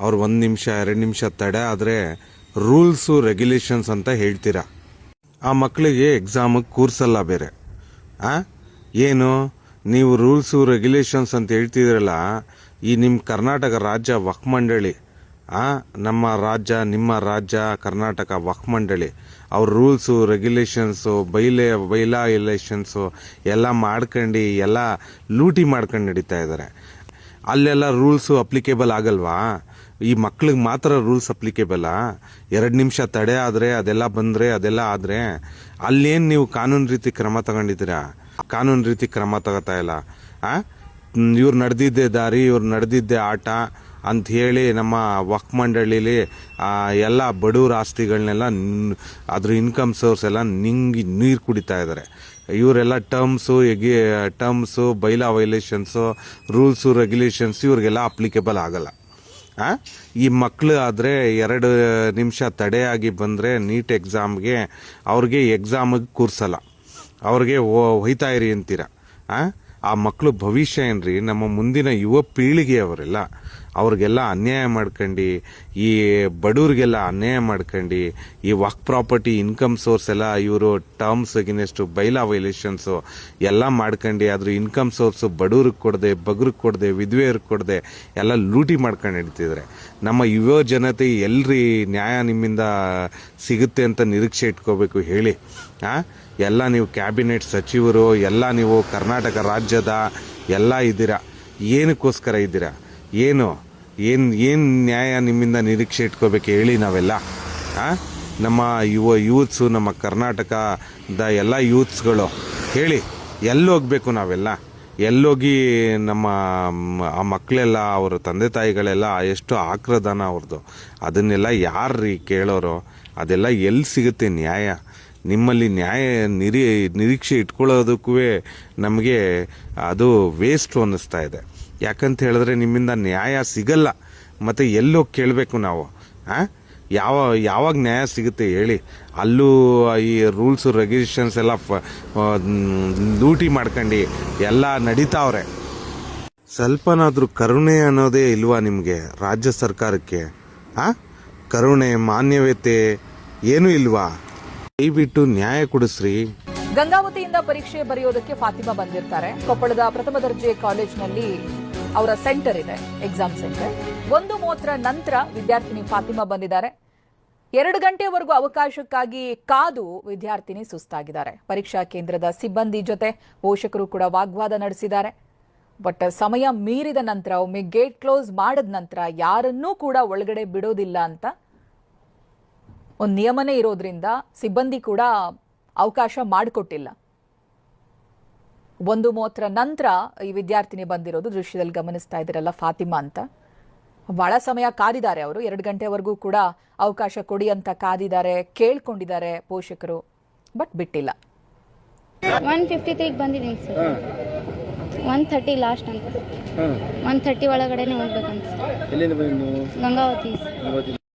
ಅವ್ರು 1 ನಿಮಿಷ 2 ನಿಮಿಷ ತಡೆ ಆದರೆ ರೂಲ್ಸು ರೆಗ್ಯುಲೇಷನ್ಸ್ ಅಂತ ಹೇಳ್ತೀರಾ. ಆ ಮಕ್ಕಳಿಗೆ ಎಕ್ಸಾಮಿಗೆ ಕೂರ್ಸಲ್ಲ ಬೇರೆ. ಏನು ನೀವು ರೂಲ್ಸು ರೆಗ್ಯುಲೇಷನ್ಸ್ ಅಂತ ಹೇಳ್ತಿದ್ರಲ್ಲ, ಈ ನಿಮ್ಮ ಕರ್ನಾಟಕ ರಾಜ್ಯ ವಕ್ಫ್ ಮಂಡಳಿ, ನಮ್ಮ ರಾಜ್ಯ ನಿಮ್ಮ ರಾಜ್ಯ ಕರ್ನಾಟಕ ವಕ್ಫ್ ಮಂಡಳಿ ಅವ್ರ ರೂಲ್ಸು ರೆಗ್ಯುಲೇಷನ್ಸು ಬೈಲಾ ಎಲೆಕ್ಷನ್ಸು ಎಲ್ಲ ಮಾಡ್ಕೊಂಡು ಎಲ್ಲ ಲೂಟಿ ಮಾಡ್ಕೊಂಡು ನಡೀತಾ ಇದ್ದಾರೆ. ಅಲ್ಲೆಲ್ಲ ರೂಲ್ಸು ಅಪ್ಲಿಕೇಬಲ್ ಆಗಲ್ವಾ? ಈ ಮಕ್ಳಿಗೆ ಮಾತ್ರ ರೂಲ್ಸ್ ಅಪ್ಲಿಕೇಬಲ್ಲ? 2 ನಿಮಿಷ ತಡೆ ಆದರೆ ಅದೆಲ್ಲ ಬಂದರೆ ಅದೆಲ್ಲ ಆದರೆ ಅಲ್ಲೇನು ನೀವು ಕಾನೂನು ರೀತಿ ಕ್ರಮ ತಗೊಂಡಿದ್ದೀರಾ? ಕಾನೂನು ರೀತಿ ಕ್ರಮ ತಗೋತಾ ಇಲ್ಲ. ಇವ್ರು ನಡೆದಿದ್ದೆ ದಾರಿ, ಇವ್ರು ನಡೆದಿದ್ದೆ ಆಟ ಅಂತ ಹೇಳಿ ನಮ್ಮ ವಕ್ಫ್ ಮಂಡಳಿಲಿ ಎಲ್ಲ ಬಡವ್ರ ಆಸ್ತಿಗಳನ್ನೆಲ್ಲ ಅದ್ರ ಇನ್ಕಮ್ ಸೋರ್ಸ್ ಎಲ್ಲ ನೀರು ಕುಡಿತಾ ಇದ್ದಾರೆ. ಇವರೆಲ್ಲ terms bylaw violations rules regulations ಇವ್ರಿಗೆಲ್ಲ ಅಪ್ಲಿಕೇಬಲ್ ಆಗಲ್ಲ. ಈ ಮಕ್ಕಳು ಆದರೆ 2 ನಿಮಿಷ ತಡೆಯಾಗಿ ಬಂದರೆ ನೀಟ್ ಎಕ್ಸಾಮ್ಗೆ ಅವ್ರಿಗೆ ಎಕ್ಸಾಮಿಗೆ ಕೂರ್ಸಲ್ಲ, ಅವ್ರಿಗೆ ಹೋಯ್ತಾ ಇರಿ ಅಂತೀರ. ಆ ಮಕ್ಕಳು ಭವಿಷ್ಯ ಏನ್ರಿ? ನಮ್ಮ ಮುಂದಿನ ಯುವ ಪೀಳಿಗೆ ಅವರೆಲ್ಲ. ಅವ್ರಿಗೆಲ್ಲ ಅನ್ಯಾಯ ಮಾಡ್ಕೊಂಡು, ಈ ಬಡವ್ರಿಗೆಲ್ಲ ಅನ್ಯಾಯ ಮಾಡ್ಕೊಂಡು, ಈ ವಕ್ಫ್ ಪ್ರಾಪರ್ಟಿ ಇನ್ಕಮ್ ಸೋರ್ಸ್ ಎಲ್ಲ ಇವರು ಟರ್ಮ್ಸ್ ಅಗೇನೆಸ್ಟು ಬೈಲಾ ವೈಲೇಷನ್ಸು ಎಲ್ಲ ಮಾಡ್ಕೊಂಡು ಅದ್ರ ಇನ್ಕಮ್ ಸೋರ್ಸು ಬಡವ್ರಿಗೆ ಕೊಡದೆ, ಬಗ್ರಿಗೆ ಕೊಡದೆ, ವಿಧವೆಯರಿಗೆ ಕೊಡದೆ ಎಲ್ಲ ಲೂಟಿ ಮಾಡ್ಕೊಂಡು ನಡೀತಿದ್ದಾರೆ. ನಮ್ಮ ಯುವ ಜನತೆ ಎಲ್ರಿ ನ್ಯಾಯ ನಿಮ್ಮಿಂದ ಸಿಗುತ್ತೆ ಅಂತ ನಿರೀಕ್ಷೆ ಇಟ್ಕೋಬೇಕು ಹೇಳಿ? ಎಲ್ಲ ನೀವು ಕ್ಯಾಬಿನೆಟ್ ಸಚಿವರು, ಎಲ್ಲ ನೀವು ಕರ್ನಾಟಕ ರಾಜ್ಯದ ಎಲ್ಲ ಇದ್ದೀರಾ. ಏನಕ್ಕೋಸ್ಕರ ಇದ್ದೀರಾ? ಏನು ನ್ಯಾಯ ನಿಮ್ಮಿಂದ ನಿರೀಕ್ಷೆ ಇಟ್ಕೋಬೇಕು ಹೇಳಿ ನಾವೆಲ್ಲ? ನಮ್ಮ ಯೂತ್ಸು, ನಮ್ಮ ಕರ್ನಾಟಕದ ಎಲ್ಲ ಯೂತ್ಸ್ಗಳು ಹೇಳಿ, ಎಲ್ಲೋಗ್ಬೇಕು ನಾವೆಲ್ಲ? ಎಲ್ಲೋಗಿ ನಮ್ಮ ಆ ಮಕ್ಕಳೆಲ್ಲ, ಅವರ ತಂದೆ ತಾಯಿಗಳೆಲ್ಲ ಎಷ್ಟು ಆಕ್ರದಾನ ಅವ್ರದ್ದು, ಅದನ್ನೆಲ್ಲ ಯಾರ್ರೀ ಕೇಳೋರು? ಅದೆಲ್ಲ ಎಲ್ಲಿ ಸಿಗುತ್ತೆ ನ್ಯಾಯ? ನಿಮ್ಮಲ್ಲಿ ನ್ಯಾಯ ನಿರೀಕ್ಷೆ ಇಟ್ಕೊಳ್ಳೋದಕ್ಕೂ ನಮಗೆ ಅದು ವೇಸ್ಟ್ ಅನ್ನಿಸ್ತಾ ಇದೆ. ಯಾಕಂತ ಹೇಳಿದ್ರೆ ನಿಮ್ಮಿಂದ ನ್ಯಾಯ ಸಿಗಲ್ಲ. ಮತ್ತು ಎಲ್ಲೋಗಿ ಕೇಳಬೇಕು ನಾವು? ಯಾವಾಗ ನ್ಯಾಯ ಸಿಗುತ್ತೆ ಹೇಳಿ? ಅಲ್ಲೂ ಈ ರೂಲ್ಸು ರೆಗ್ಯುಲೇಷನ್ಸ್ ಎಲ್ಲ ಲೂಟಿ ಮಾಡ್ಕೊಂಡು ಎಲ್ಲ ನಡೀತಾವ್ರೆ. ಸ್ವಲ್ಪನಾದರೂ ಕರುಣೆ ಅನ್ನೋದೇ ಇಲ್ವಾ ನಿಮಗೆ ರಾಜ್ಯ ಸರ್ಕಾರಕ್ಕೆ? ಕರುಣೆ, ಮಾನವೀಯತೆ ಏನೂ ಇಲ್ವಾ? ದಯವಿಟ್ಟು ನ್ಯಾಯ ಕೊಡಿಸ್ರಿ. ಗಂಗಾವತಿಯಿಂದ ಪರೀಕ್ಷೆ ಬರೆಯೋದಕ್ಕೆ ಫಾತಿಮಾ ಬಂದಿರ್ತಾರೆ. ಕೊಪ್ಪಳದ ಪ್ರಥಮ ದರ್ಜೆ ಕಾಲೇಜಿನಲ್ಲಿ ಅವರ ಸೆಂಟರ್ ಇದೆ, ಎಕ್ಸಾಮ್ ಸೆಂಟರ್. 1:30 ನಂತರ ವಿದ್ಯಾರ್ಥಿನಿ ಫಾತಿಮಾ ಬಂದಿದ್ದಾರೆ. 2 ಗಂಟೆವರೆಗೂ ಅವಕಾಶಕ್ಕಾಗಿ ಕಾದು ವಿದ್ಯಾರ್ಥಿನಿ ಸುಸ್ತಾಗಿದ್ದಾರೆ. ಪರೀಕ್ಷಾ ಕೇಂದ್ರದ ಸಿಬ್ಬಂದಿ ಜೊತೆ ಪೋಷಕರು ಕೂಡ ವಾಗ್ವಾದ ನಡೆಸಿದ್ದಾರೆ. ಬಟ್ ಸಮಯ ಮೀರಿದ ನಂತರ, ಒಮ್ಮೆ ಗೇಟ್ ಕ್ಲೋಸ್ ಮಾಡಿದ ನಂತರ ಯಾರನ್ನೂ ಕೂಡ ಒಳಗಡೆ ಬಿಡೋದಿಲ್ಲ ಅಂತ ಒಂದು ನಿಯಮನೇ ಇರೋದ್ರಿಂದ ಸಿಬ್ಬಂದಿ ಕೂಡ ಅವಕಾಶ ಮಾಡಿಕೊಟ್ಟಿಲ್ಲ. 1:30 ನಂತರ ಈ ವಿದ್ಯಾರ್ಥಿನಿ ಬಂದಿರೋದು ದೃಶ್ಯದಲ್ಲಿ ಗಮನಿಸ್ತಾ ಇದ್ದೀರಲ್ಲ, ಫಾತಿಮಾ ಅಂತ. ಬಹಳ ಸಮಯ ಕಾದಿದ್ದಾರೆ ಅವರು. 2 ಗಂಟೆವರೆಗೂ ಕೂಡ ಅವಕಾಶ ಕೊಡಿ ಅಂತ ಕಾದಿದ್ದಾರೆ, ಕೇಳ್ಕೊಂಡಿದ್ದಾರೆ ಪೋಷಕರು, ಬಟ್ ಬಿಟ್ಟಿಲ್ಲ. 1:53 ಬಂದಿದ್ದೀನಿ ಸರ್. 1:30 ಲಾಸ್ಟ್ ಅಂತ. 1:30 ಒಳಗಡೆನೆ ಹೋಗ್ಬೇಕಂತ. ಗಂಗಾವತಿ.